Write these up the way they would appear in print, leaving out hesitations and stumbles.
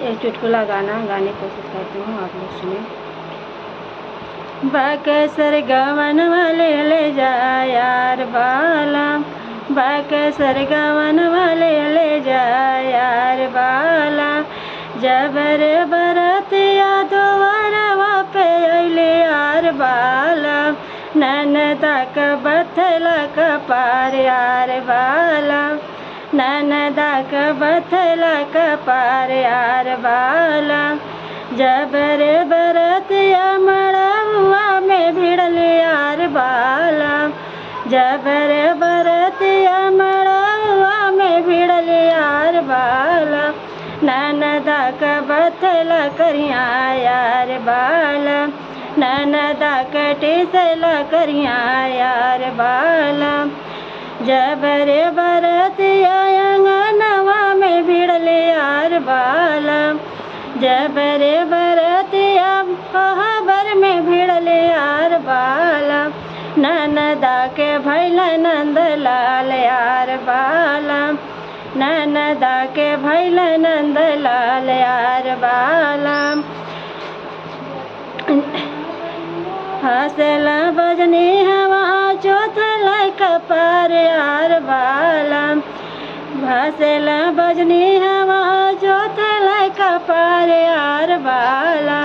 एक चुटकुला गाना गाने की कोशिश करती हूँ, आप लोग सुने। बक्सर गवन वाले ले जा यार बाला, बक्सर गवन वाले ले जा यार बाला, जबर बरतिया दोवरवा पे अइले यार बाला, ननदा क बथला कपार यार बाला, ननदा क बथला कपार यार बाला, जबर बरतिया मड़वा में भिड़ले यार बाला, जबर बरतिया मड़वा में भिड़ले यार बाला, ननदा क बथला करिया यार बाला, ननदा क टिसला करिया यार बाला, जबर बरतिया अंगनवा में भिड़ले यार बाला, जबर बरतिया पहबर में भिड़ले यार बाला, ननदा के भैल नंदलाल यार बाला, ननदा के भैल नंदलाल यार बाला, हंसला बजनी हवा चोथल कपार यार बाला, हंसला बजनी हवा चोथल कपार यार बाला,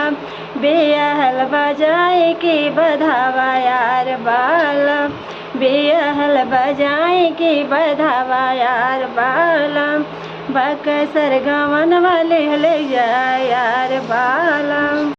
बियहल बजाए की बधावा यार बाला, बियहल बजाए की बधावा यार बाला, बक्सर गवन वाले ले जा यार बाला।